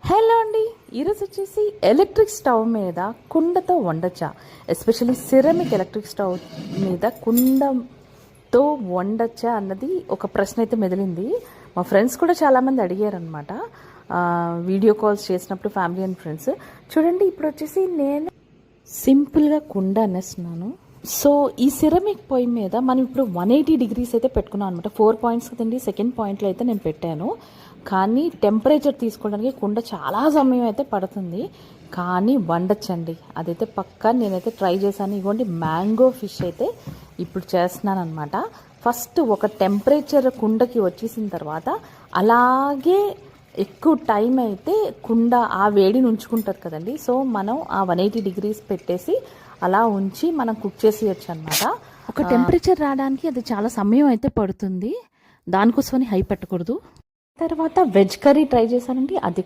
Hello అండి, ఈరోజు వచ్చేసి ఎలక్ట్రిక్ స్టవ్ మీద కుండతో వండొచ్చా, ఎస్పెషల్లీ సిరమిక్ ఎలక్ట్రిక్ స్టవ్ మీద కుండతో వండొచ్చా అన్నది ఒక ప్రశ్న అయితే మెదిలింది. మా ఫ్రెండ్స్ కూడా చాలామంది అడిగారనమాట, వీడియో కాల్స్ చేసినప్పుడు, ఫ్యామిలీ అండ్ ఫ్రెండ్స్. చూడండి, ఇప్పుడు వచ్చేసి నేను సింపుల్గా కుండ అనేస్తున్నాను. సో ఈ సిరమిక్ పొయ్యి మీద మనం ఇప్పుడు 180 డిగ్రీస్ అయితే పెట్టుకున్నాం అనమాట. 4 పాయింట్స్ కదండి, సెకండ్ పాయింట్లో అయితే నేను పెట్టాను. కానీ టెంపరేచర్ తీసుకోవడానికి కుండ చాలా సమయం అయితే పడుతుంది, కానీ వండొచ్చండి. అదైతే పక్కా నేనైతే ట్రై చేశాను. ఇదిగోండి, మ్యాంగో ఫిష్ అయితే ఇప్పుడు చేస్తున్నాను అనమాట. ఫస్ట్ ఒక టెంపరేచర్ కుండకి వచ్చేసిన తర్వాత అలాగే ఎక్కువ టైం అయితే కుండ ఆ వేడిని ఉంచుకుంటుంది కదండి. సో మనం ఆ 180 డిగ్రీస్ పెట్టేసి అలా ఉంచి మనం కుక్ చేసేయచ్చు అనమాట. ఒక టెంపరేచర్ రావడానికి అది చాలా సమయం అయితే పడుతుంది, దానికోసమని హై పెట్టకూడదు. తర్వాత వెజ్ కర్రీ ట్రై చేశానండి, అది కూడా